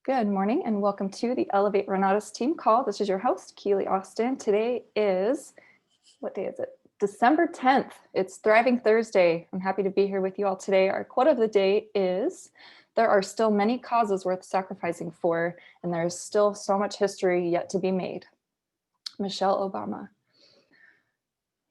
Good morning and welcome to the Elevate Renatus team call. This is your host, Keely Austin. Today is, what day is it? December 10th. It's Thriving Thursday. I'm happy to be here with you all today. Our quote of the day is, there are still many causes worth sacrificing for, and there is still so much history yet to be made. Michelle Obama.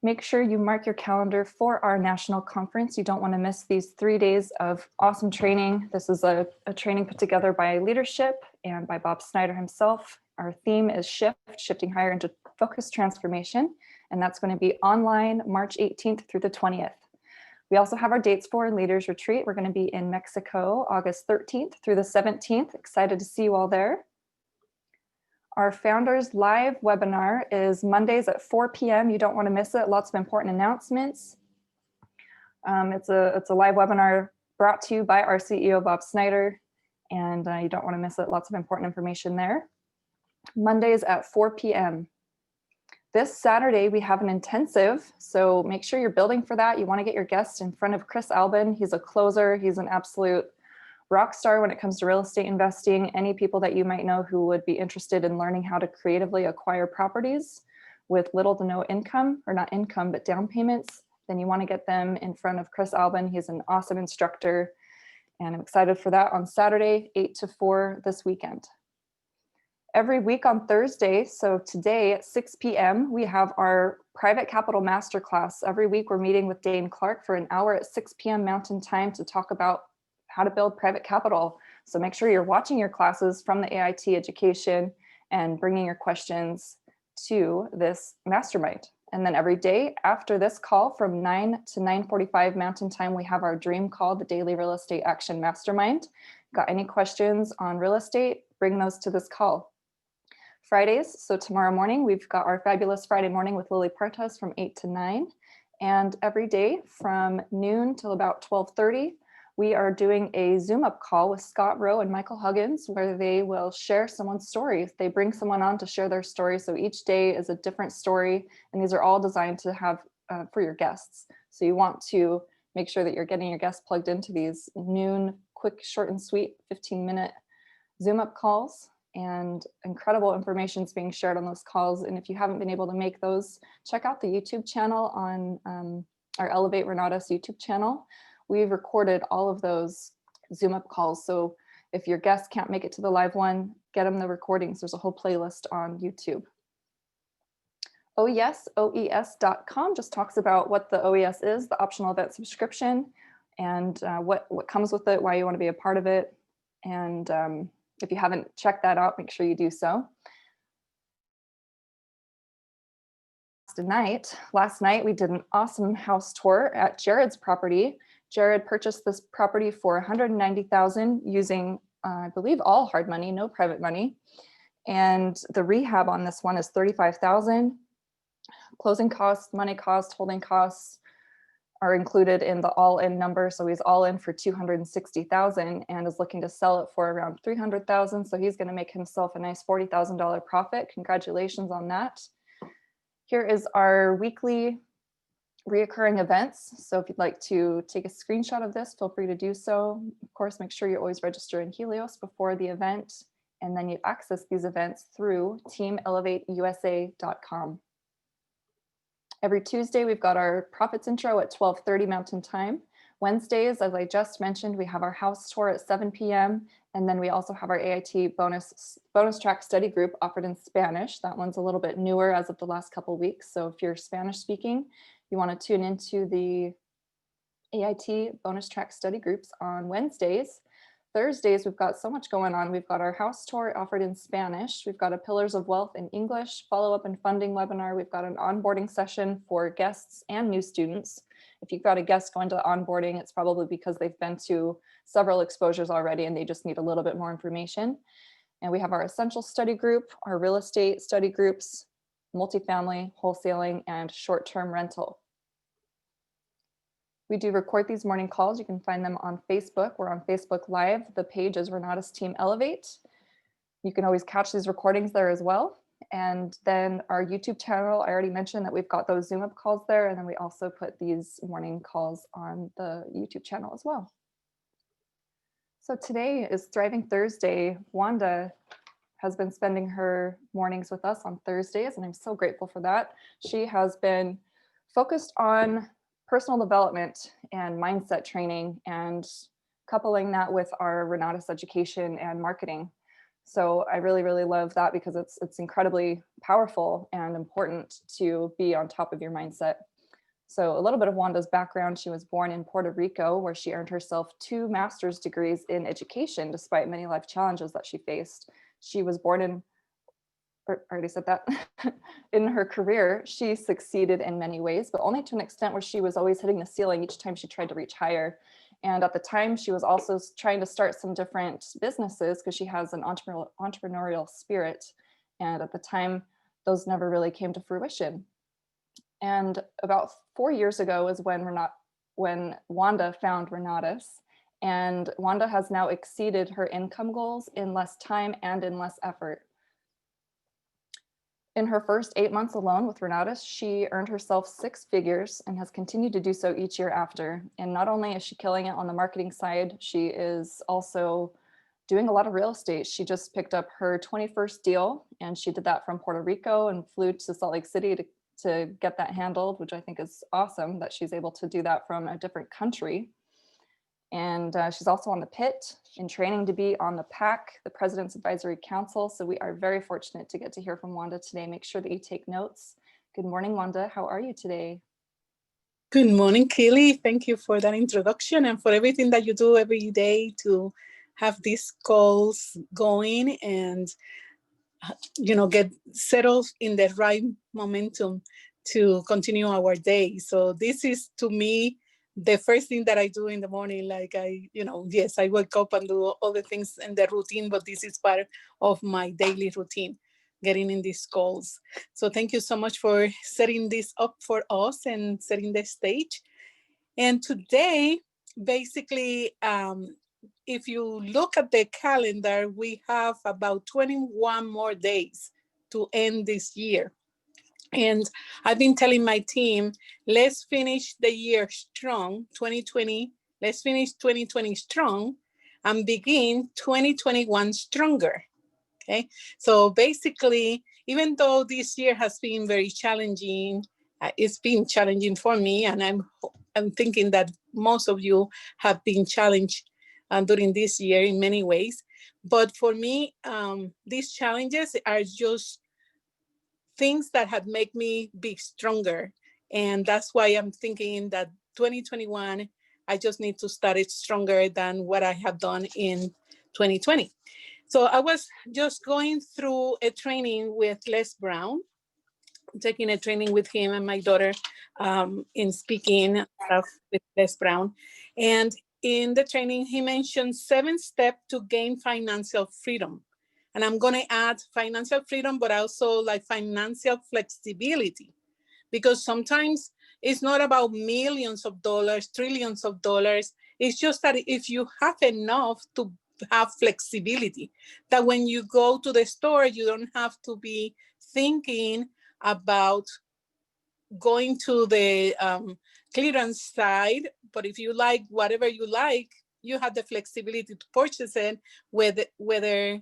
Make sure you mark your calendar for our national conference. You don't want to miss these 3 days of awesome training. This is a training put together by leadership and by Bob Snyder himself. Our theme is shifting higher into focused transformation, and that's going to be online March 18th through the 20th. We also have our dates for Leaders Retreat. We're going to be in Mexico, August 13th through the 17th. Excited to see you all there. Our Founders Live webinar is Mondays at 4 p.m. You don't want to miss it. Lots of important announcements. It's a live webinar brought to you by our CEO, Bob Snyder, and you don't want to miss it. Lots of important information there. Mondays at 4 p.m. This Saturday, we have an intensive, so make sure you're building for that. You want to get your guest in front of Chris Albin. He's a closer. He's an absolute rock star when it comes to real estate investing. Any people that you might know who would be interested in learning how to creatively acquire properties with little to no income, or not income, but down payments, then you want to get them in front of Chris Albin. He's an awesome instructor, and I'm excited for that on Saturday, 8 to 4 this weekend. Every week on Thursday, so today at 6 p.m., we have our Private Capital Masterclass. Every week we're meeting with Dane Clark for an hour at 6 p.m. Mountain Time to talk about how to build private capital. So make sure you're watching your classes from the AIT education and bringing your questions to this mastermind. And then every day after this call from 9 to 9:45 Mountain Time, we have our dream call, the Daily Real Estate Action Mastermind. Got any questions on real estate? Bring those to this call. Fridays, so tomorrow morning, we've got our fabulous Friday morning with Lily Partas from 8 to 9. And every day from noon till about 12:30, we are doing a Zoom up call with Scott Rowe and Michael Huggins, where they will share someone's story. They bring someone on to share their story. So each day is a different story, and these are all designed to have for your guests. So you want to make sure that you're getting your guests plugged into these noon, quick, short and sweet 15-minute Zoom up calls, and incredible information is being shared on those calls. And if you haven't been able to make those, check out the YouTube channel on our Elevate Renatus YouTube channel. We've recorded all of those Zoom up calls. So if your guests can't make it to the live one, get them the recordings. There's a whole playlist on YouTube. OES.com just talks about what the OES is, the optional event subscription, and what comes with it, why you want to be a part of it. And if you haven't checked that out, make sure you do so. Last night, we did an awesome house tour at Jared's property. Jared purchased this property for $190,000 using, I believe, all hard money, no private money. And the rehab on this one is $35,000. Closing costs, money costs, holding costs are included in the all-in number. So he's all in for $260,000 and is looking to sell it for around $300,000. So he's going to make himself a nice $40,000 profit. Congratulations on that. Here is our weekly reoccurring events. So if you'd like to take a screenshot of this, feel free to do so. Of course, make sure you always register in Helios before the event, and then you access these events through teamelevateusa.com. Every Tuesday, we've got our profits intro at 12:30 Mountain Time. Wednesdays, as I just mentioned, we have our house tour at 7 p.m. And then we also have our AIT bonus track study group offered in Spanish. That one's a little bit newer as of the last couple of weeks. So if you're Spanish speaking, you want to tune into the AIT bonus track study groups on Wednesdays. Thursdays, we've got so much going on. We've got our house tour offered in Spanish. We've got a Pillars of Wealth in English, follow-up and funding webinar. We've got an onboarding session for guests and new students. If you've got a guest going to the onboarding, it's probably because they've been to several exposures already and they just need a little bit more information. And we have our essential study group, our real estate study groups, multifamily, wholesaling, and short-term rental. We do record these morning calls. You can find them on Facebook. We're on Facebook Live. The page is Renatus Team Elevate. You can always catch these recordings there as well. And then our YouTube channel, I already mentioned that we've got those Zoom up calls there. And then we also put these morning calls on the YouTube channel as well. So today is Thriving Thursday. Wanda has been spending her mornings with us on Thursdays, and I'm so grateful for that. She has been focused on personal development and mindset training and coupling that with our Renatus education and marketing. So I really, really love that because it's incredibly powerful and important to be on top of your mindset. So a little bit of Wanda's background: she was born in Puerto Rico, where she earned herself 2 master's degrees in education, despite many life challenges that she faced. She was born in, or I already said that, in her career, she succeeded in many ways, but only to an extent where she was always hitting the ceiling each time she tried to reach higher. And at the time, she was also trying to start some different businesses because she has an entrepreneurial spirit. And at the time, those never really came to fruition. And about 4 years ago is when Wanda found Renatus, and Wanda has now exceeded her income goals in less time and in less effort. In her first 8 months alone with Renatus, she earned herself 6 figures and has continued to do so each year after. And not only is she killing it on the marketing side, she is also doing a lot of real estate. She just picked up her 21st deal, and she did that from Puerto Rico and flew to Salt Lake City to get that handled, which I think is awesome that she's able to do that from a different country. And she's also on the PIT in training to be on the PAC, the President's Advisory Council. So we are very fortunate to get to hear from Wanda today. Make sure that you take notes. Good morning, Wanda. How are you today? Good morning, Keely. Thank you for that introduction and for everything that you do every day to have these calls going and, get settled in the right momentum to continue our day. So this is, to me, the first thing that I do in the morning. Like yes, I wake up and do all the things in the routine, but this is part of my daily routine, getting in these calls. So thank you so much for setting this up for us and setting the stage. And today, basically, if you look at the calendar, we have about 21 more days to end this year. And I've been telling my team, let's finish the year strong, 2020. Let's finish 2020 strong and begin 2021 stronger. Okay. So basically, even though this year has been very challenging, it's been challenging for me, and I'm thinking that most of you have been challenged during this year in many ways. But for me, these challenges are just things that have made me be stronger. And that's why I'm thinking that 2021, I just need to start it stronger than what I have done in 2020. So I was just going through a training with Les Brown, taking a training with him and my daughter in speaking with Les Brown. And in the training, he mentioned 7 steps to gain financial freedom. And I'm going to add financial freedom, but also like financial flexibility, because sometimes it's not about millions of dollars, trillions of dollars. It's just that if you have enough to have flexibility, that when you go to the store, you don't have to be thinking about going to the clearance side. But if you like whatever you like, you have the flexibility to purchase it, whether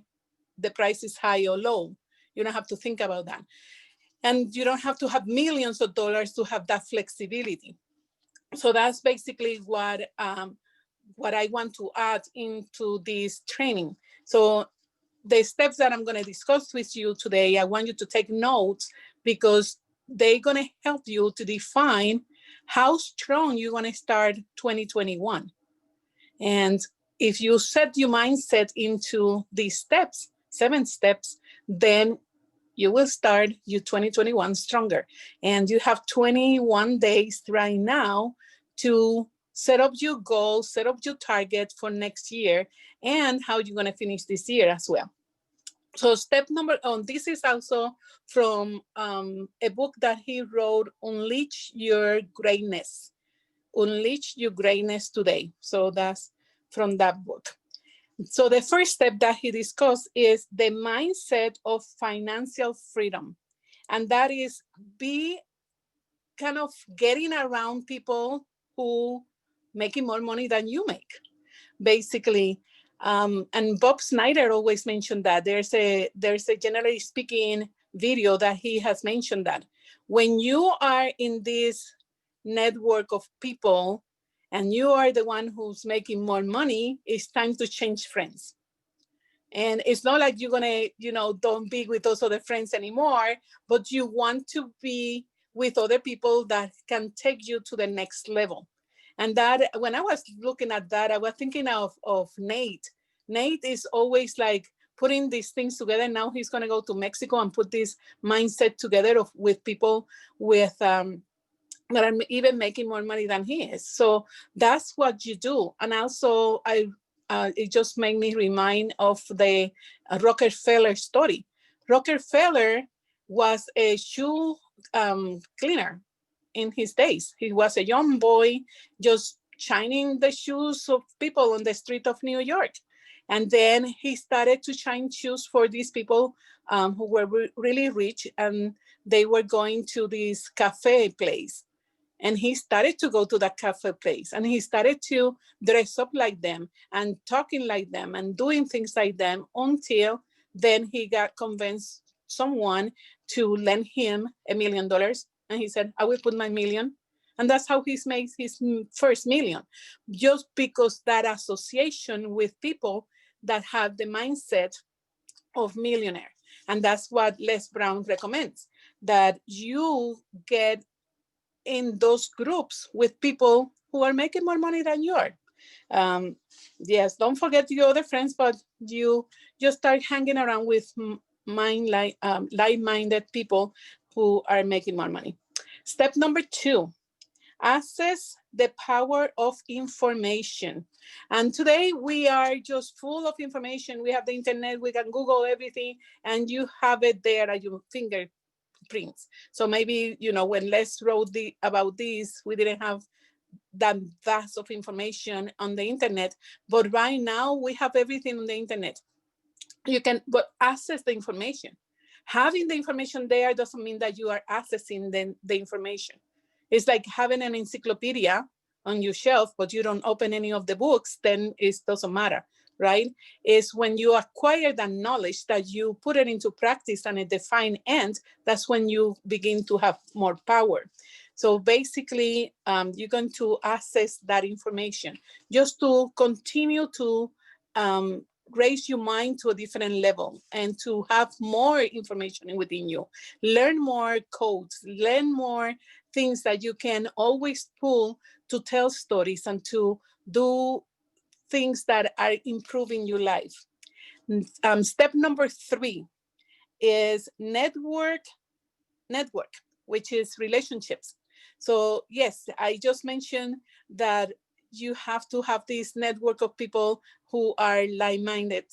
the price is high or low. You don't have to think about that. And you don't have to have millions of dollars to have that flexibility. So that's basically what I want to add into this training. So the steps that I'm going to discuss with you today, I want you to take notes, because they're going to help you to define how strong you're going to start 2021. And if you set your mindset into these steps, 7 steps, then you will start your 2021 stronger. And you have 21 days right now to set up your goals, set up your target for next year, and how you're going to finish this year as well. So step number one, this is also from a book that he wrote, Unleash Your Greatness. Unleash Your Greatness Today. So that's from that book. So the first step that he discussed is the mindset of financial freedom. And that is be kind of getting around people who making more money than you make. Basically, And Bob Snyder always mentioned that there's a generally speaking video that he has mentioned that when you are in this network of people and you are the one who's making more money, it's time to change friends. And it's not like you're gonna, don't be with those other friends anymore, but you want to be with other people that can take you to the next level. And that, when I was looking at that, I was thinking of Nate. Nate is always like putting these things together. Now he's gonna go to Mexico and put this mindset together with people with that are even making more money than he is. So that's what you do. And also, it just made me remind of the Rockefeller story. Rockefeller was a shoe cleaner in his days. He was a young boy just shining the shoes of people on the street of New York. And then he started to shine shoes for these people who were really rich, and they were going to this cafe place. And he started to go to that cafe place and he started to dress up like them and talking like them and doing things like them until then he got convinced someone to lend him $1 million. And he said, I will put my million. And that's how he makes his first million, just because that association with people that have the mindset of millionaire. And that's what Les Brown recommends, that you get in those groups with people who are making more money than you are. Um, yes, don't forget your other friends, but you just start hanging around with like-minded people who are making more money. Step number 2, access the power of information. And today we are just full of information. We have the internet, we can Google everything, and you have it there at your fingerprints. So maybe, when Les wrote about this, we didn't have that vast of information on the internet, but right now we have everything on the internet. You can but access the information. Having the information there doesn't mean that you are accessing the information. It's like having an encyclopedia on your shelf, but you don't open any of the books, then it doesn't matter, right? It's when you acquire that knowledge, that you put it into practice and a defined end, that's when you begin to have more power. So basically, you're going to access that information just to continue to raise your mind to a different level and to have more information within you. Learn more codes, learn more things that you can always pull to tell stories and to do things that are improving your life. Step number 3 is network, which is relationships. So yes, I just mentioned that you have to have this network of people who are like-minded,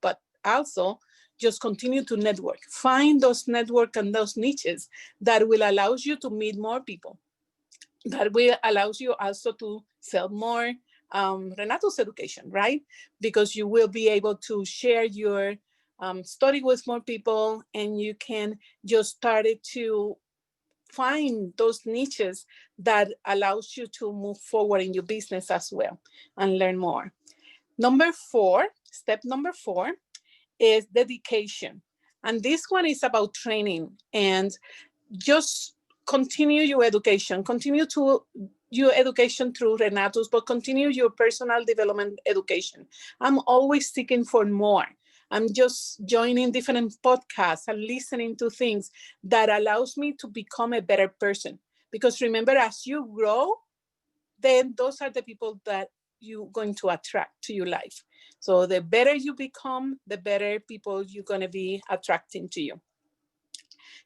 but also just continue to network. Find those network and those niches that will allow you to meet more people, that will allow you also to sell more Renato's education, right? Because you will be able to share your story with more people, and you can just start to find those niches that allows you to move forward in your business as well and learn more. Step number 4 is dedication. And this one is about training, and just continue your education, continue to your education through Renato's, but continue your personal development education. I'm always seeking for more. I'm just joining different podcasts and listening to things that allows me to become a better person. Because remember, as you grow, then those are the people that you're going to attract to your life. So the better you become, the better people you're going to be attracting to you.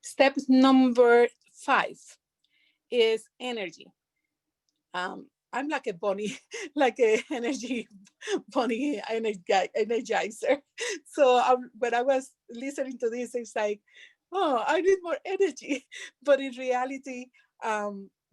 Step number 5 is energy. I'm like a bunny, like a energy bunny energizer. So when I was listening to this, it's like, oh, I need more energy. But in reality,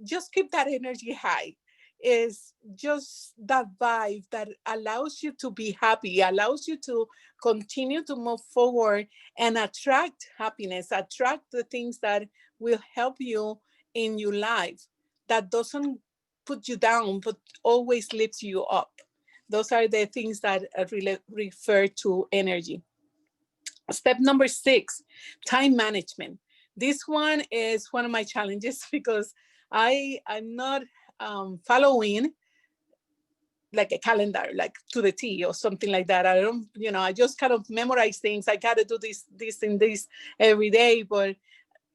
just keep that energy high. Is just that vibe that allows you to be happy, allows you to continue to move forward and attract happiness, attract the things that will help you in your life, that doesn't put you down, but always lifts you up. Those are the things that refer to energy. Step number 6, time management. This one is one of my challenges because I'm not following like a calendar, like to the T or something like that. I don't, I just kind of memorize things. I got to do this, and this every day, but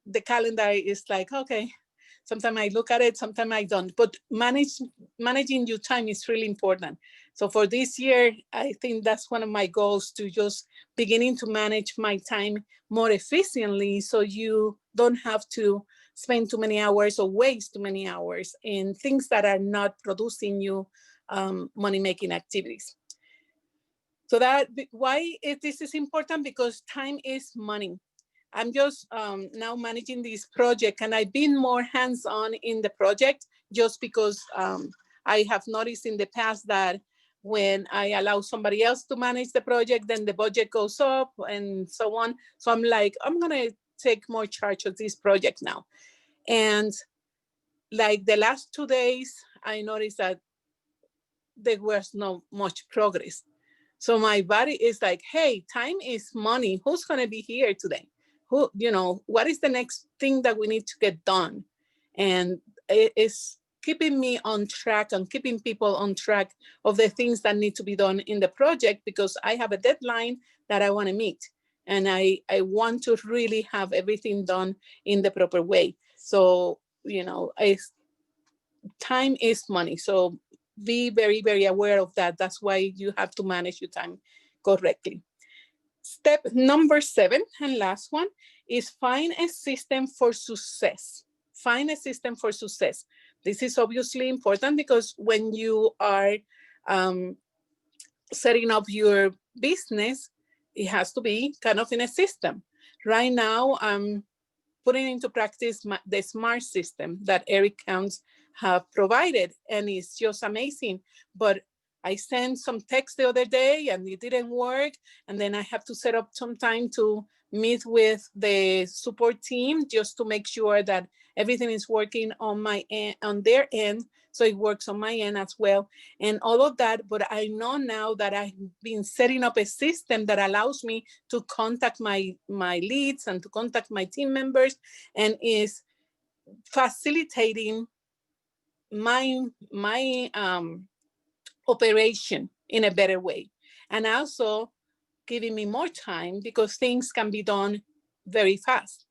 the calendar is like, okay, sometimes I look at it, sometimes I don't. But managing your time is really important. So for this year, I think that's one of my goals, to just beginning to manage my time more efficiently, so you don't have to spend too many hours or waste too many hours in things that are not producing you money-making activities. So that why this is important, because time is money. I'm just now managing this project, and I've been more hands-on in the project, just because I have noticed in the past that when I allow somebody else to manage the project, then the budget goes up and so on. So I'm like, I'm gonna take more charge of this project now. And like the last 2 days, I noticed that there was not much progress. So my body is like, hey, time is money. Who's going to be here today? What is the next thing that we need to get done? And it is keeping me on track and keeping people on track of the things that need to be done in the project, because I have a deadline that I want to meet. And I want to really have everything done in the proper way. So, time is money. So be very, very aware of that. That's why you have to manage your time correctly. Step number 7, and last one, is find a system for success. Find a system for success. This is obviously important, because when you are setting up your business, it has to be kind of in a system. Right now, I'm putting into practice the SMART system that Eric Counts have provided, and it's just amazing. But I sent some text the other day and it didn't work, and then I have to set up some time to meet with the support team just to make sure that everything is working on my end, on their end, so it works on my end as well, and all of that. But I know now that I've been setting up a system that allows me to contact my leads and to contact my team members, and is facilitating my operation in a better way, and also giving me more time, because things can be done very fast.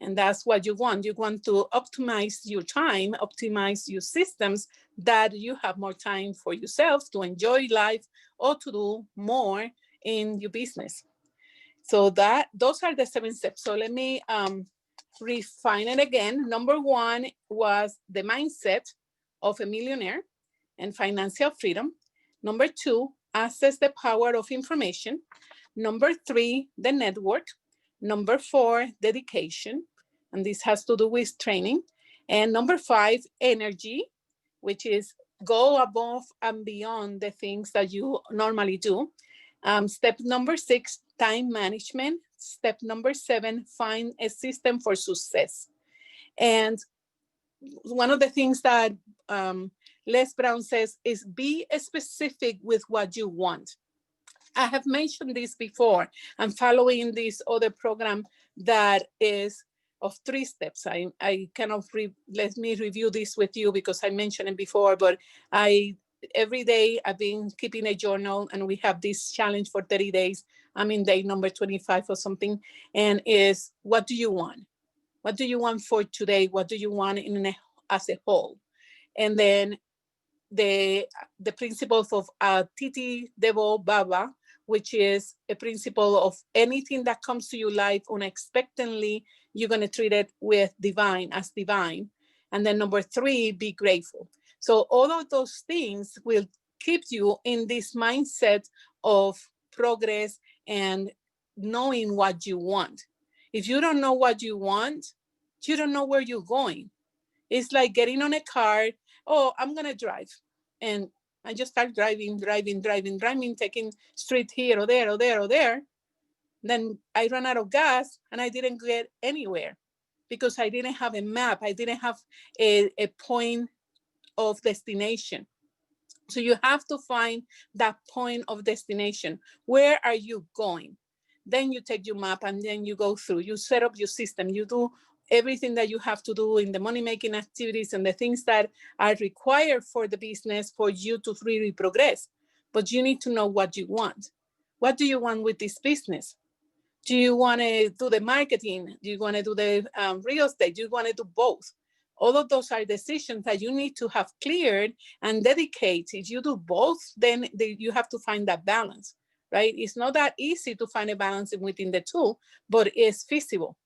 And that's what you want. You want to optimize your time, optimize your systems, that you have more time for yourself to enjoy life or to do more in your business. So those are the 7 steps. So let me refine it again. Number 1 was the mindset of a millionaire and financial freedom. Number 2, access the power of information. Number 3, the network. Number 4, dedication. And this has to do with training. And number 5, energy, which is go above and beyond the things that you normally do. Step number 6, time management. Step number 7, find a system for success. And one of the things that Les Brown says is be specific with what you want. I have mentioned this before. I'm following this other program that is of 3 steps. I cannot let me review this with you, because I mentioned it before, but every day I've been keeping a journal, and we have this challenge for 30 days. I'm in day number 25 or something. And is, what do you want? What do you want for today? What do you want as a whole? And then the principles of Titi Devo Baba, which is a principle of anything that comes to your life unexpectedly, you're going to treat it with as divine. And then number 3, be grateful. So all of those things will keep you in this mindset of progress and knowing what you want. If you don't know what you want, you don't know where you're going. It's like getting on a car. Oh, I'm going to drive. And I just start driving, taking street here or there or there or there. Then I ran out of gas and I didn't get anywhere, because I didn't have a map. I didn't have a point of destination. So you have to find that point of destination. Where are you going? Then you take your map and then you go through. You set up your system. You do everything that you have to do in the money-making activities and the things that are required for the business for you to really progress. But you need to know what you want. What do you want with this business? Do you want to do the marketing? Do you want to do the real estate? Do you want to do both? All of those are decisions that you need to have cleared and dedicate. If you do both, then you have to find that balance, right? It's not that easy to find a balance within the two, but it's feasible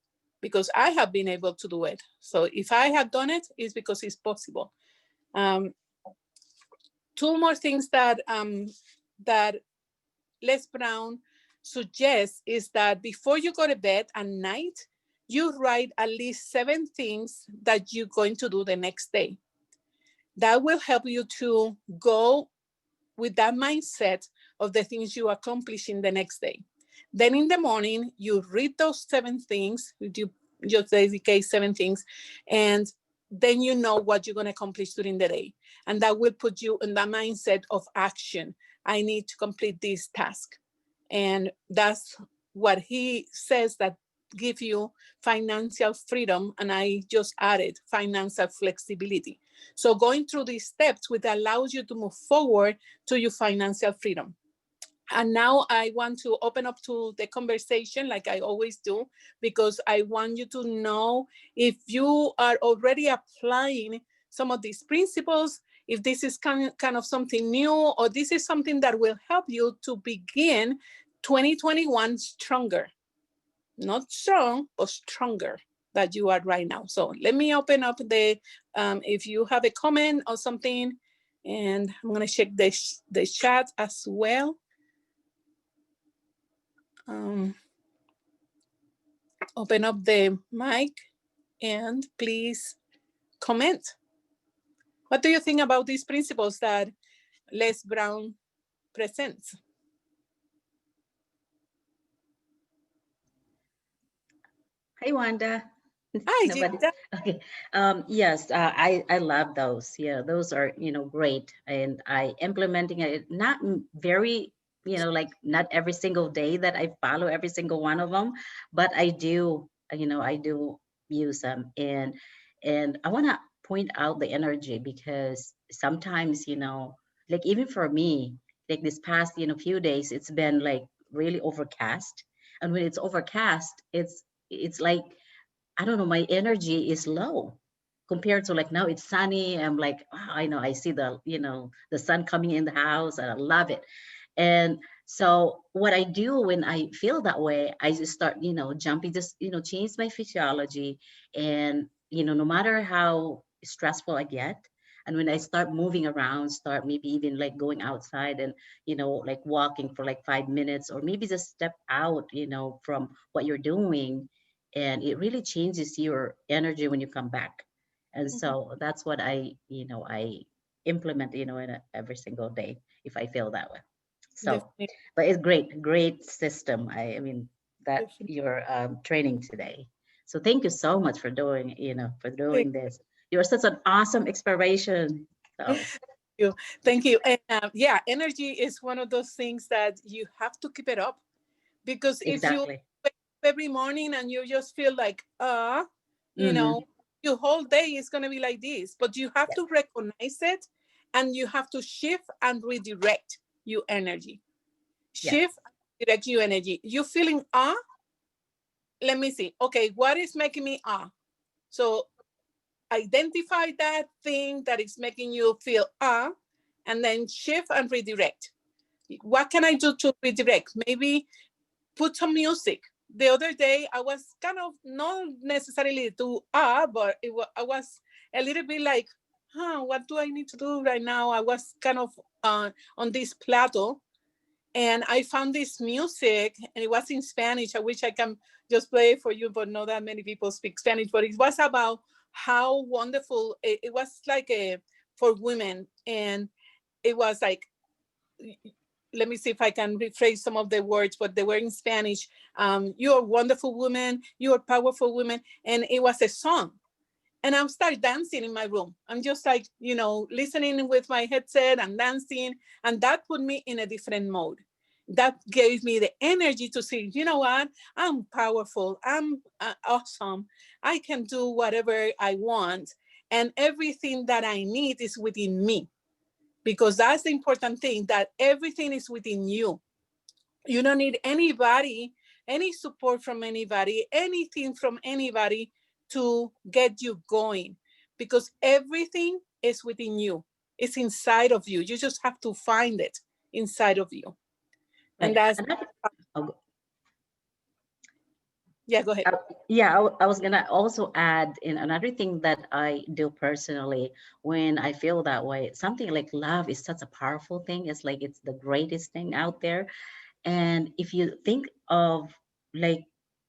because I have been able to do it. So if I have done it, it's because it's possible. Two more things that Les Brown suggests is that before you go to bed at night, you write at least 7 things that you're going to do the next day. That will help you to go with that mindset of the things you accomplish in the next day. Then in the morning, you read those 7 things, you just dedicate 7 things, and then you know what you're going to accomplish during the day. And that will put you in that mindset of action. I need to complete this task. And that's what he says that give you financial freedom. And I just added financial flexibility. So going through these steps, which allows you to move forward to your financial freedom. And now I want to open up to the conversation like I always do, because I want you to know if you are already applying some of these principles, if this is kind of something new, or this is something that will help you to begin 2021 stronger. Not strong, but stronger that you are right now. So let me open up the, if you have a comment or something, and I'm gonna check the chat as well. Open up the mic and please comment. What do you think about these principles that Les Brown presents? Hi, Wanda. Hi, Nobody. Gita. Okay. Yes, I love those. Yeah, those are, great. And I implementing it, not very, like not every single day that I follow every single one of them, but I do, I do use them. And I want to point out the energy because sometimes, like even for me, like this past, few days, it's been like really overcast. And when it's overcast, it's like, I don't know, my energy is low compared to like now it's sunny. I'm like, wow, I know I see the sun coming in the house and I love it. And so what I do when I feel that way, I just start, jumping, just, change my physiology. And, no matter how stressful I get, and when I start moving around, start maybe even like going outside and, like walking for like 5 minutes, or maybe just step out, from what you're doing, and it really changes your energy when you come back. And Mhm. so that's what I implement, every single day if I feel that way. So, Definitely, but it's great system. I mean that definitely. you're training today. So thank you so much for doing, for doing this. You're such an awesome inspiration. So You. Thank you. And yeah, energy is one of those things that you have to keep it up, because if you exactly. wake up every morning and you just feel like, you know, Mm-hmm. your whole day is going to be like this, but you have Yes. to recognize it and you have to shift and redirect your energy. Yes. Shift and redirect your energy. You feeling, let me see. Okay, what is making me, So identify that thing that is making you feel, and then shift and redirect. What can I do to redirect? Maybe put some music. The other day, I was kind of not necessarily to but I was a little bit like, what do I need to do right now? I was kind of on this plateau, and I found this music, and it was in Spanish. I wish I can just play it for you, but not that many people speak Spanish. But it was about how wonderful it was, like for women, and it was like, let me see if I can rephrase some of the words, but they were in Spanish. You're a wonderful woman, you're a powerful woman. And it was a song. and I'll start dancing in my room. I'm just like, listening with my headset and dancing. And that put me in a different mode. That gave me the energy to say, you know what? I'm powerful. I'm awesome. I can do whatever I want. And everything that I need is within me. Because that's the important thing, that everything is within you. You don't need anybody, any support from anybody, anything from anybody to get you going, because everything is within you. It's inside of you. You just have to find it inside of you. And Right. that's, Oh, yeah, go ahead. yeah, I was gonna also add in another thing that I do personally when I feel that way. Something like love is such a powerful thing. It's like it's the greatest thing out there. And if you think of like,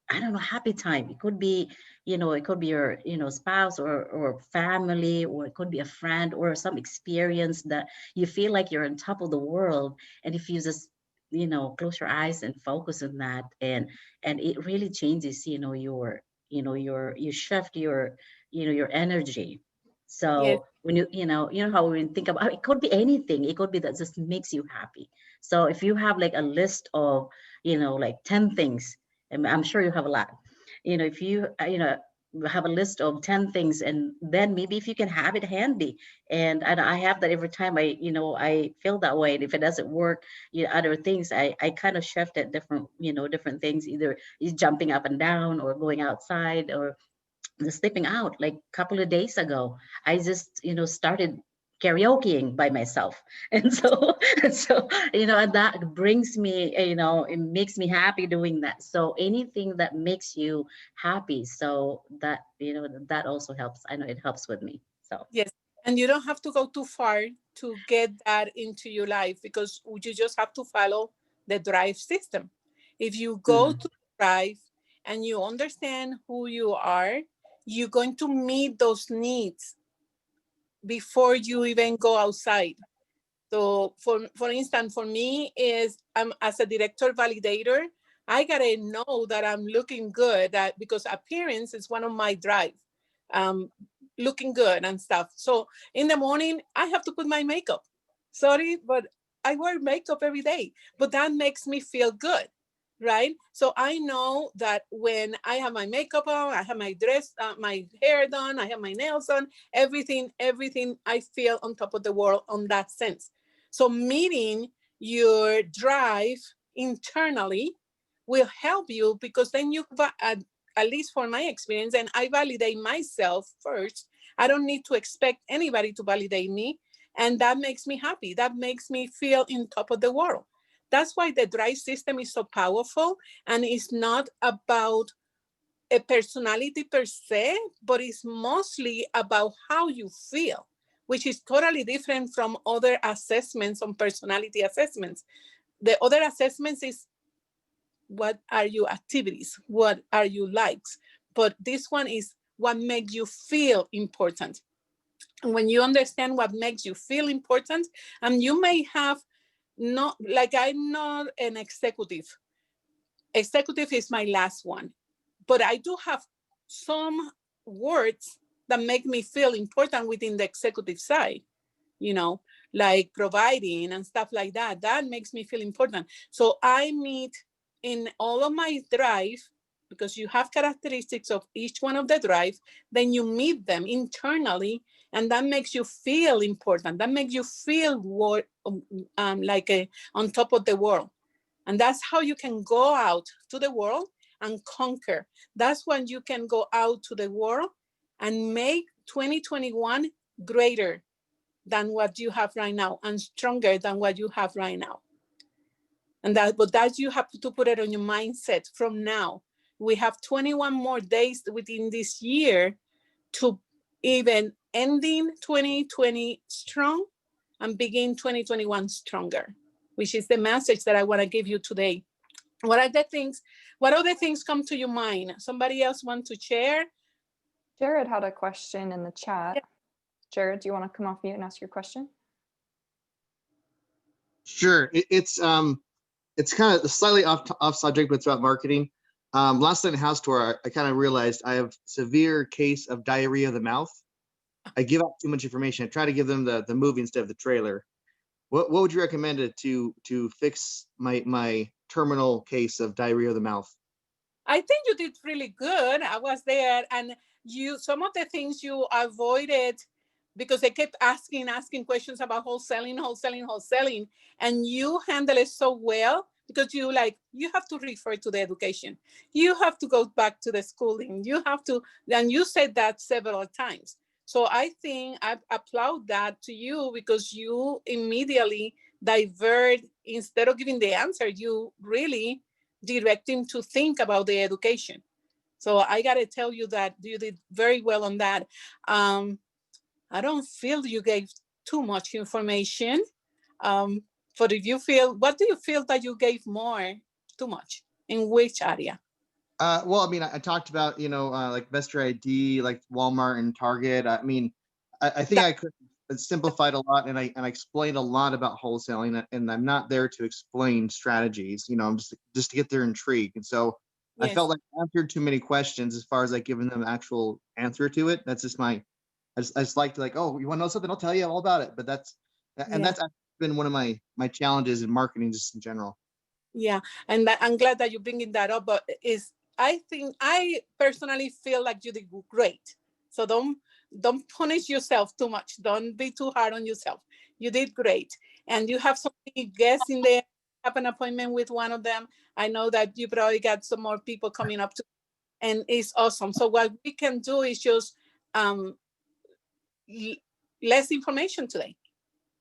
I don't know, happy time, it could be, it could be your, spouse or family, or it could be a friend or some experience that you feel like you're on top of the world. And if you just, close your eyes and focus on that, and it really changes, you shift your, your energy. Yes, So when you know how we think about, it could be anything. It could be that just makes you happy. So if you have like a list of, like 10 things, and I'm sure you have a lot, if you, have a list of 10 things, and then maybe if you can have it handy. And I have that every time I feel that way. And if it doesn't work, other things, I kind of shift at different, different things, either is jumping up and down or going outside or sleeping out. Like a couple of days ago, I just started karaokeing by myself. And so and that brings me, it makes me happy doing that. So anything that makes you happy, so that that also helps. I know it helps with me. So yes. And you don't have to go too far to get that into your life, because you just have to follow the drive system. If you go mhm. to drive and you understand who you are, you're going to meet those needs before you even go outside. So for instance, for me is I'm as a director validator, I gotta know that I'm looking good, that because appearance is one of my drive, um, looking good and stuff. So in the morning I have to put my makeup. Sorry, but I wear makeup every day, but that makes me feel good, right? So I know that when I have my makeup on, I have my dress, my hair done, I have my nails on, everything I feel on top of the world on that sense. So meeting your drive internally will help you, because then at least for my experience, and I validate myself first. I don't need to expect anybody to validate me. And that makes me happy. That makes me feel in top of the world. That's why the drive system is so powerful, and it's not about a personality per se, but it's mostly about how you feel, which is totally different from other assessments on personality assessments. The other assessments is what are your activities, what are your likes, but this one is what makes you feel important. And when you understand what makes you feel important, and you may have not, like I'm not an executive. Executive is my last one, but I do have some words that make me feel important within the executive side, you know, like providing and stuff like that. That makes me feel important. So I meet in all of my drive, because you have characteristics of each one of the drive, then you meet them internally, and that makes you feel important. That makes you feel like on top of the world. And that's how you can go out to the world and conquer. That's when you can go out to the world and make 2021 greater than what you have right now and stronger than what you have right now. But that you have to put it on your mindset from now. We have 21 more days within this year to even ending 2020 strong and begin 2021 stronger, which is the message that I want to give you today. What are the things, what other things come to your mind? Somebody else want to share? Jared had a question in the chat. Yeah. Jared, do you want to come off mute and ask your question? Sure. It's kind of slightly off subject, but it's about marketing. Last night in house tour, I kind of realized I have severe case of diarrhea of the mouth. I give out too much information. I try to give them the movie instead of the trailer. What would you recommend to fix my terminal case of diarrhea of the mouth? I think you did really good. I was there, and some of the things you avoided because they kept asking questions about wholesaling, and you handle it so well because you have to refer to the education. You have to go back to the schooling. You have to, and you said that several times. So I think I applaud that to you because you immediately divert, instead of giving the answer, you really direct him to think about the education. So I got to tell you that you did very well on that. I don't feel you gave too much information. But what do you feel that you gave too much? In which area? Well, I mean, I talked about, like Best ID, like Walmart and Target. I mean, I think I could have simplified a lot, and I explained a lot about wholesaling, and I'm not there to explain strategies. I'm just to get their intrigue. And so I felt like I answered too many questions as far as like giving them actual answer to it. That's just I just like to like, oh, you want to know something? I'll tell you all about it. But that's been one of my challenges in marketing just in general. Yeah, and I'm glad that you're bringing that up. But I personally feel like you did great. So don't punish yourself too much. Don't be too hard on yourself. You did great, and you have so many guests in there. Have an appointment with one of them. I know that you probably got some more people coming up to, and it's awesome. So what we can do is just less information today.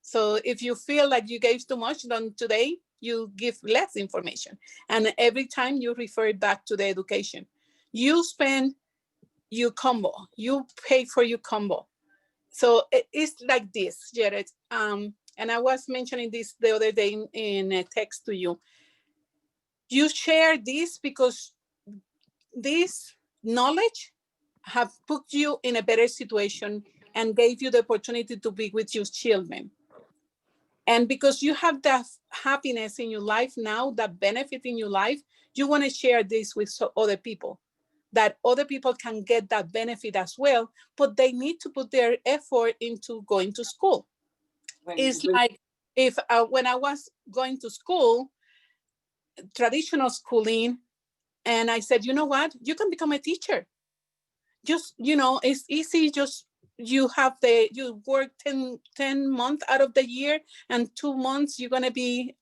So if you feel like you gave too much, then today you give less information. And every time you refer back to the education, you spend your combo, you pay for your combo. So it's like this, Jared. And I was mentioning this the other day in a text to you. You share this because this knowledge have put you in a better situation and gave you the opportunity to be with your children. And because you have that happiness in your life now, that benefit in your life, you want to share this with other people, that other people can get that benefit as well, but they need to put their effort into going to school. It's like if when I was going to school, traditional schooling, and I said, you know what, you can become a teacher. Just, it's easy. Just you work 10 months out of the year, and 2 months you're going to be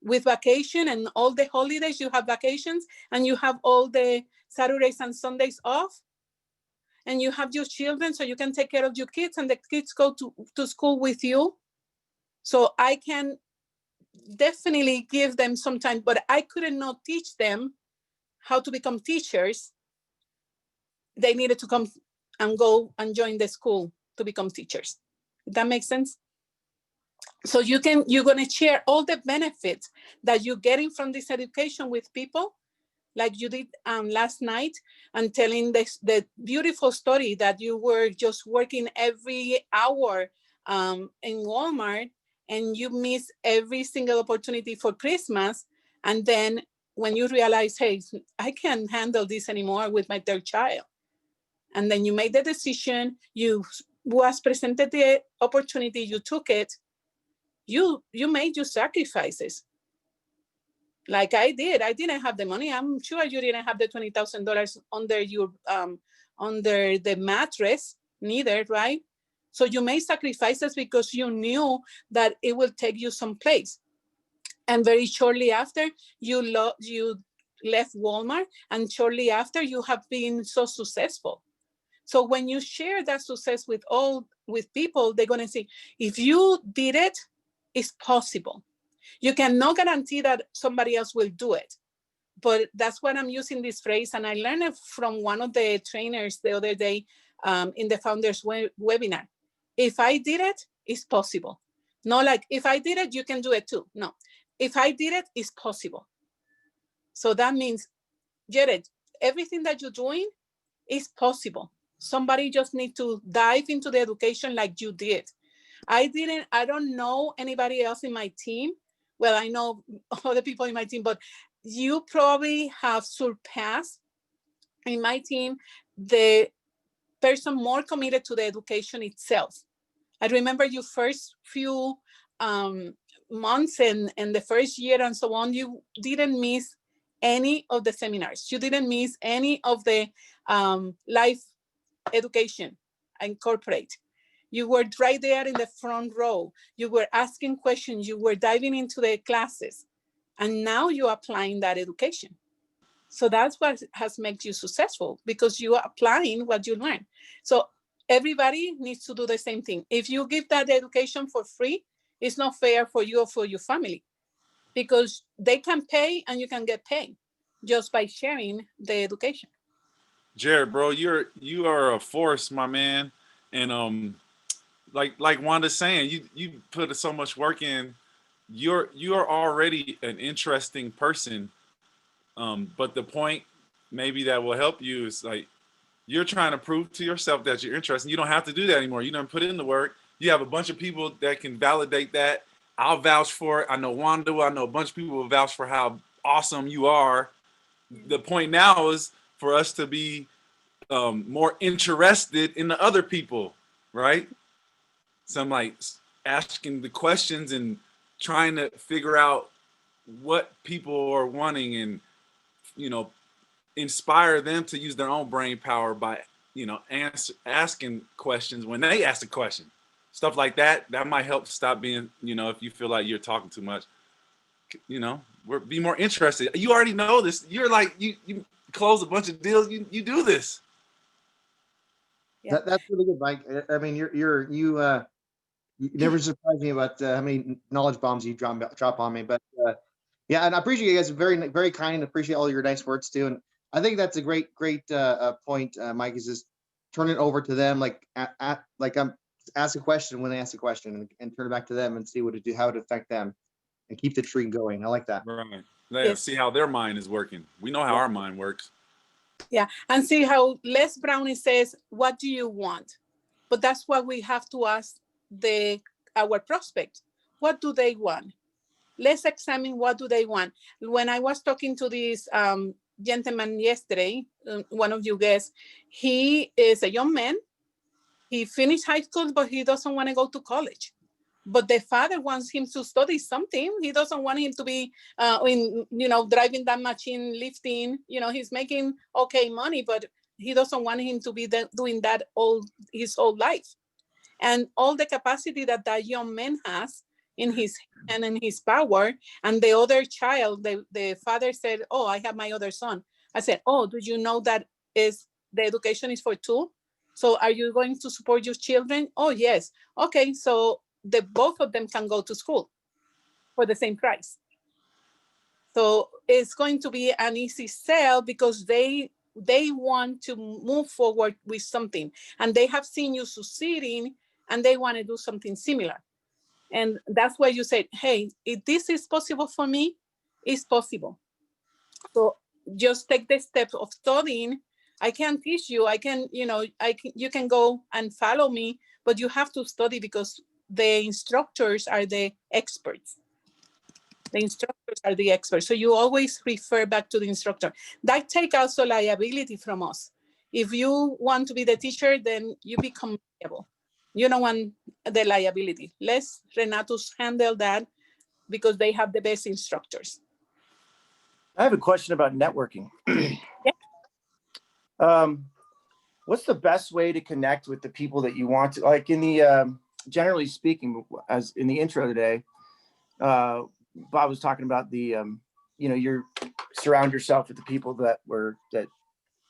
with vacation, and all the holidays you have vacations, and you have all the Saturdays and Sundays off, and you have your children, so you can take care of your kids, and the kids go to school with you. So I can definitely give them some time, but I couldn't not teach them how to become teachers. They needed to come and go and join the school to become teachers. That makes sense? So you're going to share all the benefits that you're getting from this education with people, like you did last night, and telling the beautiful story that you were just working every hour in Walmart, and you miss every single opportunity for Christmas. And then when you realize, hey, I can't handle this anymore with my third child. And then you made the decision, you was presented the opportunity, you took it, you made your sacrifices. Like I did. I didn't have the money. I'm sure you didn't have the $20,000 under your under the mattress, neither, right? So you made sacrifices because you knew that it will take you someplace. And very shortly after, you left Walmart, and shortly after, you have been so successful. So when you share that success with people, they're going to say, if you did it, it's possible. You cannot guarantee that somebody else will do it. But that's what I'm using this phrase. And I learned it from one of the trainers the other day in the founders webinar. If I did it, it's possible. Not like, if I did it, you can do it too. No, if I did it, it's possible. So that means, Jared, everything that you're doing is possible. Somebody just need to dive into the education like you did. I don't know anybody else in my team. Well, I know other people in my team, but you probably have surpassed in my team the person more committed to the education itself. I remember your first few months and the first year and so on, you didn't miss any of the seminars. You didn't miss any of the life education and corporate. You were right there in the front row. You were asking questions. You were diving into the classes. And now you're applying that education. So that's what has made you successful, because you are applying what you learn. So everybody needs to do the same thing. If you give that education for free, it's not fair for you or for your family, because they can pay and you can get paid just by sharing the education. Jared, bro, you are a force, my man. And like Wanda's saying, you put so much work in. You're already an interesting person. But the point maybe that will help you is like you're trying to prove to yourself that you're interested. You don't have to do that anymore. You don't put in the work. You have a bunch of people that can validate that. I'll vouch for it. I know Wanda. I know a bunch of people will vouch for how awesome you are. The point now is for us to be more interested in the other people, right? So I'm like asking the questions and trying to figure out what people are wanting and, you know, inspire them to use their own brain power by, you know, asking questions when they ask a question. Stuff like that might help stop being, you know, if you feel like you're talking too much, you know, be more interested. You already know this. You're like, you close a bunch of deals. You do this. Yeah. That's really good, Mike. I mean, you never surprised me about how many knowledge bombs you drop on me. But yeah, and I appreciate you guys. Very kind. Appreciate all your nice words too. And I think that's a great point, Mike. Is just turn it over to them, like ask a question when they ask a question, and turn it back to them and see how it affect them, and keep the tree going. I like that. Right. Yeah, Yes. see how their mind is working. We know how our mind works. Yeah, and see how Les Brownlee says, what do you want? But that's what we have to ask our prospect. What do they want? Let's examine what do they want. When I was talking to this gentleman yesterday, one of you guys, he is a young man. He finished high school, but he doesn't want to go to college. But the father wants him to study something. He doesn't want him to be driving that machine, lifting. He's making okay money, but he doesn't want him to be doing that his whole life. And all the capacity that young man has in his hand and his power. And the other child, the father said, oh, I have my other son. I said, oh, do you know that the education is for two? So are you going to support your children? Oh, yes. Okay, so both of them can go to school for the same price. So it's going to be an easy sell because they want to move forward with something, and they have seen you succeeding and they want to do something similar. And that's why you said, hey, if this is possible for me, it's possible. So just take the step of studying. I can teach you. You can go and follow me, but you have to study because the instructors are the experts. The instructors are the experts. So you always refer back to the instructor. That takes also liability from us. If you want to be the teacher, then you become liable. You don't want the liability. Let Renatus handle that because they have the best instructors. I have a question about networking. Yeah. What's the best way to connect with the people that you want to, like in the, generally speaking, as in the intro today, Bob was talking about the, you surround yourself with the people that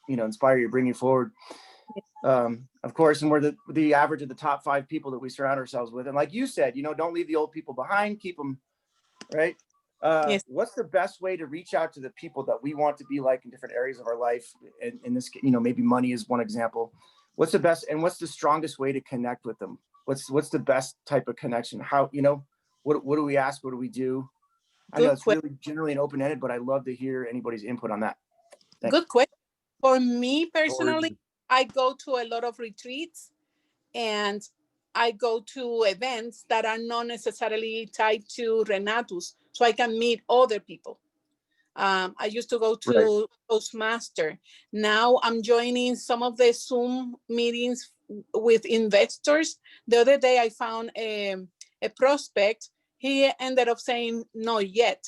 inspire you, bring you forward. Of course, and we're the average of the top 5 people that we surround ourselves with. And like you said, don't leave the old people behind, keep them, right? Yes. What's the best way to reach out to the people that we want to be like in different areas of our life? And in this, maybe money is one example. What's the best and what's the strongest way to connect with them? What's the best type of connection? How, what do we ask? What do we do? I know it's really generally and open-ended, but I love to hear anybody's input on that. Thanks. Good question. For me personally, I go to a lot of retreats and I go to events that are not necessarily tied to Renatus, so I can meet other people. I used to go to Toastmaster. Now I'm joining some of the Zoom meetings with investors. The other day I found a prospect. He ended up saying no yet,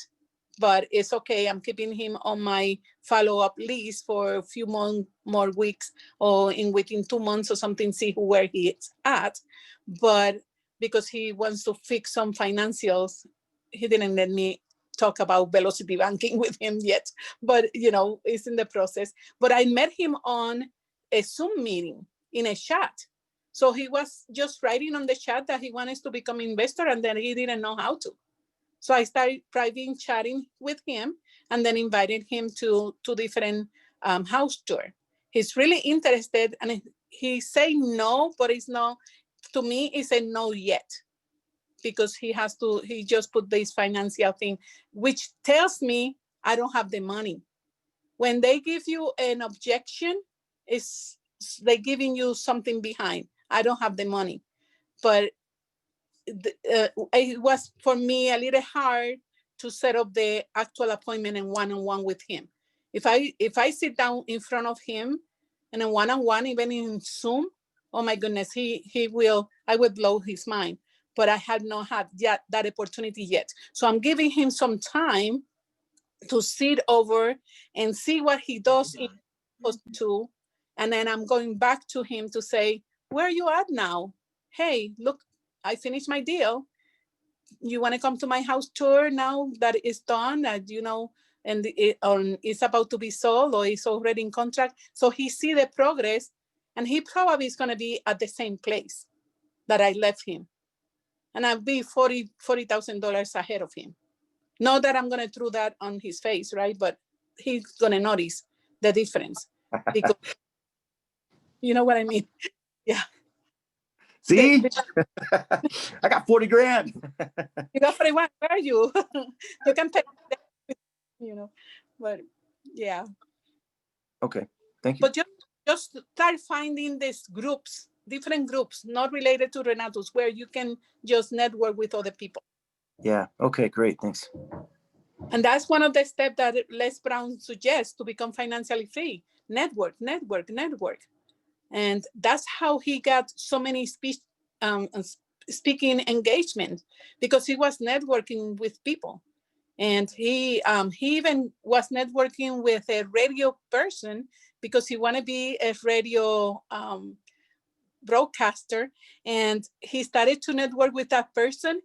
but it's okay. I'm keeping him on my follow-up list for a few more weeks, or within 2 months or something, see where he is at. But because he wants to fix some financials, he didn't let me talk about velocity banking with him yet, but it's in the process. But I met him on a Zoom meeting in a chat. So he was just writing on the chat that he wants to become an investor, and then he didn't know how to. So I started private chatting with him, and then invited him to different house tour. He's really interested, and he say no, but it's no, to me, it's a no yet, because he just put this financial thing, which tells me I don't have the money. When they give you an objection, it's they giving you something behind. I don't have the money. But it was for me a little hard to set up the actual appointment and one-on-one with him. If I sit down in front of him and a one-on-one, even in Zoom, oh my goodness, I will blow his mind. But I had not had yet that opportunity yet. So I'm giving him some time to sit over and see what he does in post two. And then I'm going back to him to say, where are you at now? Hey, look, I finished my deal. You want to come to my house tour now that it's done, and it's about to be sold or it's already in contract. So he see the progress, and he probably is going to be at the same place that I left him. And I'll be $40,000 ahead of him. Not that I'm going to throw that on his face, right? But he's going to notice the difference. Because, you know what I mean? Yeah. See? I got 40 grand. You got 41. Where are you? You can pay, but yeah. Okay. Thank you. But just start finding these groups, different groups, not related to Renato's, where you can just network with other people. Yeah. Okay, great. Thanks. And that's one of the steps that Les Brown suggests to become financially free. Network. And that's how he got so many speaking engagement, because he was networking with people. And he even was networking with a radio person, because he wanted to be a radio broadcaster. And he started to network with that person.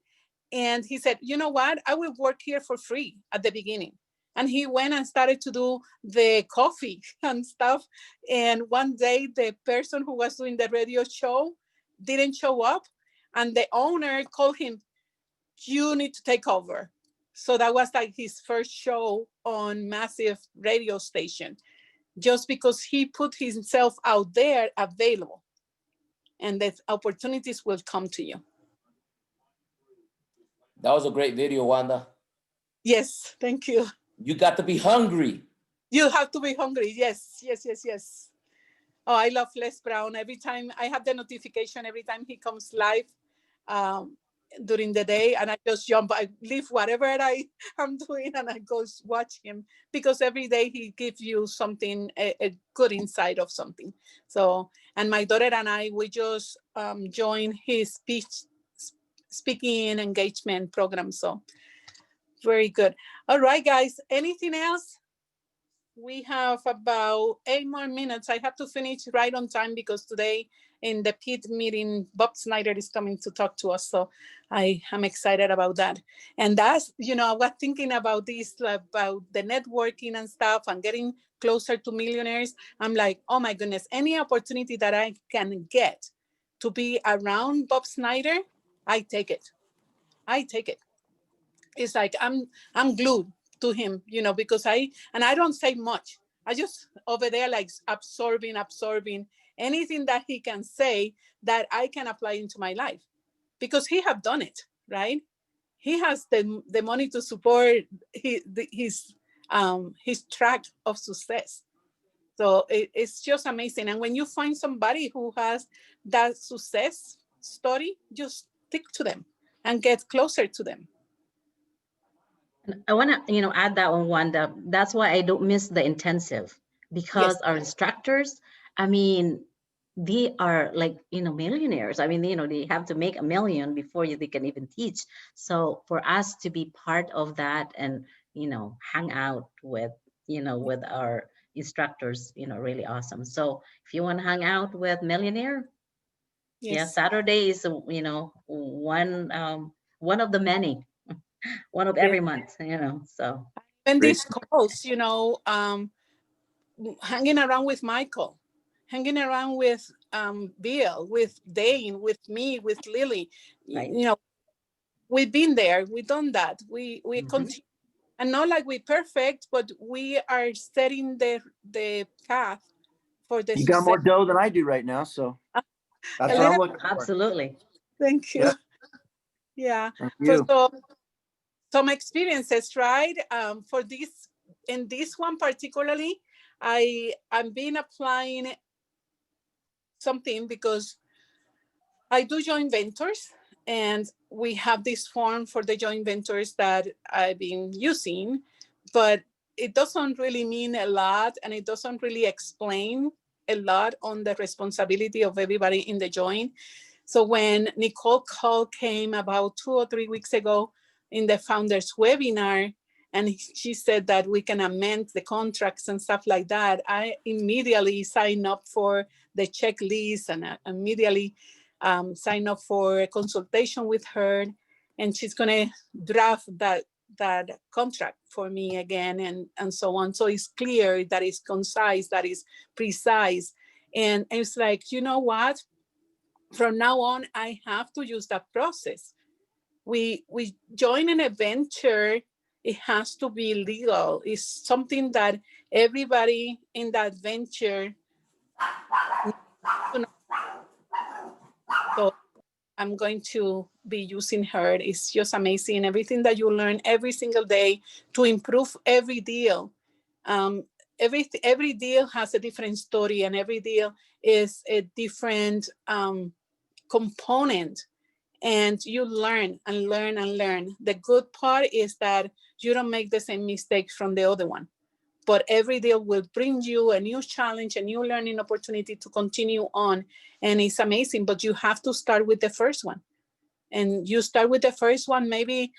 And he said, you know what? I will work here for free at the beginning. And he went and started to do the coffee and stuff. And one day, the person who was doing the radio show didn't show up. And the owner called him, you need to take over. So that was like his first show on massive radio station, just because he put himself out there available. And the opportunities will come to you. That was a great video, Wanda. Yes, thank you. You got to be hungry. You have to be hungry. Yes. Oh, I love Les Brown. Every time I have the notification, every time he comes live during the day, and I just jump, I leave whatever I'm doing, and I go watch him, because every day he gives you something, a good insight of something. So, and my daughter and I, we just joined his speaking engagement program. So very good. All right, guys, anything else? We have about 8 more minutes. I have to finish right on time, because today in the PIT meeting, Bob Snyder is coming to talk to us. So I am excited about that. And that's, I was thinking about this, about the networking and stuff, and getting closer to millionaires. I'm like, oh my goodness, any opportunity that I can get to be around Bob Snyder, I take it. It's like I'm glued to him, because I don't say much. I just over there like absorbing anything that he can say that I can apply into my life, because he have done it, right? He has the money to support his track of success. So it's just amazing. And when you find somebody who has that success story, just stick to them and get closer to them. I want to, add that one, Wanda. That's why I don't miss the intensive, because Yes. our instructors, I mean, they are like, millionaires. I mean, they have to make $1 million before they can even teach. So for us to be part of that and, hang out with, with our instructors, really awesome. So if you want to hang out with millionaire, yeah, Yes. Saturday is, one of the many, one of every month, so. And Great. these calls, hanging around with Michael, hanging around with Bill, with Dane, with me, with Lily. Right. We've been there. We've done that. We Mhm. continue, and not like we're perfect, but we are setting the path for the You got more success. dough than I do right now, so A that's what little. I'm looking for. Absolutely. Thank you. Yeah. Yeah. Thank For you. some experiences, right? For this, in this one particularly, I'm been applying something because I do joint ventures, and we have this form for the joint ventures that I've been using, but it doesn't really mean a lot, and it doesn't really explain a lot on the responsibility of everybody in the joint. So when Nicole Call came about 2 or 3 weeks ago in the founders webinar, and she said that we can amend the contracts and stuff like that, I immediately signed up for the checklist, and I immediately sign up for a consultation with her, and she's going to draft that contract for me again, and so on. So it's clear, that is concise, that is precise. And it's like, you know what? From now on, I have to use that process. We join an adventure. It has to be legal. It's something that everybody in that venture needs to know. So I'm going to be using her. It's just amazing. Everything that you learn every single day to improve every deal. Every deal has a different story, and every deal is a different component, and you learn and learn and learn. The good part is that you don't make the same mistakes from the other one, but every deal will bring you a new challenge, a new learning opportunity to continue on. And it's amazing, but you have to start with the first one. And you start with the first one, maybe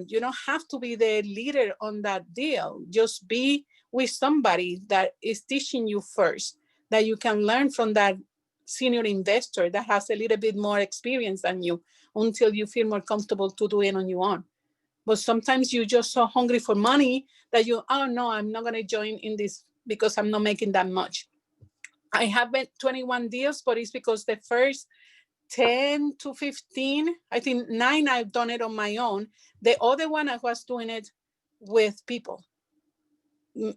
you don't have to be the leader on that deal. Just be with somebody that is teaching you first, that you can learn from that senior investor that has a little bit more experience than you, until you feel more comfortable to do it on your own. But sometimes you're just so hungry for money that you, oh no, I'm not going to join in this because I'm not making that much. I have been 21 deals, but it's because the first 10 to 15, I think 9, I've done it on my own. The other one, I was doing it with people,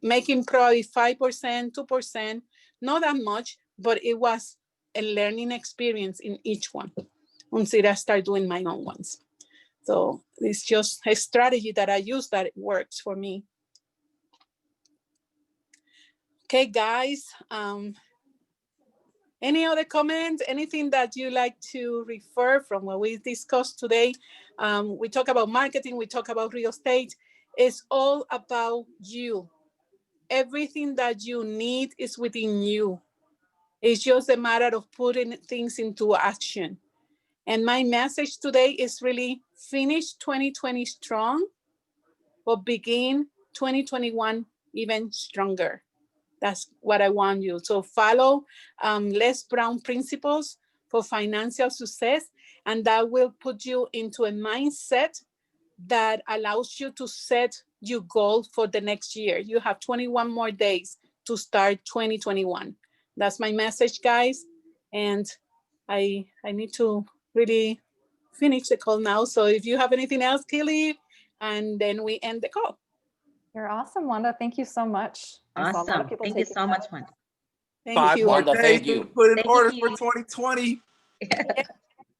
making probably 5%, 2%, not that much, but it was a learning experience in each one until I start doing my own ones. So it's just a strategy that I use that works for me. Okay, guys. Any other comments? Anything that you like to refer from what we discussed today? We talk about marketing, we talk about real estate. It's all about you. Everything that you need is within you. It's just a matter of putting things into action. And my message today is really finish 2020 strong, but begin 2021 even stronger. That's what I want you. So follow Les Brown principles for financial success, and that will put you into a mindset that allows you to set your goal for the next year. You have 21 more days to start 2021. That's my message, guys. And I need to really finish the call now. So if you have anything else, Kelly, and then we end the call. You're awesome, Wanda. Thank you so much. I saw a lot of Awesome. people Thank you taking so notes. much, Wanda. Thank 5 you. more Wanda, days thank to you. put in Thank you, orders for Keely. 2020. Thank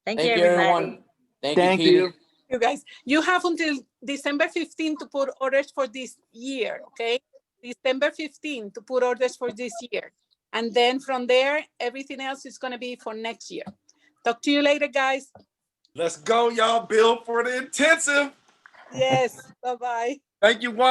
Thank you, you, everybody. everyone. Thank you, Thank Keely. you. You guys, you have until December 15th to put orders for this year, okay? December 15th to put orders for this year. And then from there, everything else is going to be for next year. Talk to you later, guys. Let's go, y'all. Bill for the intensive. Yes. Bye-bye. Thank you, Wanda.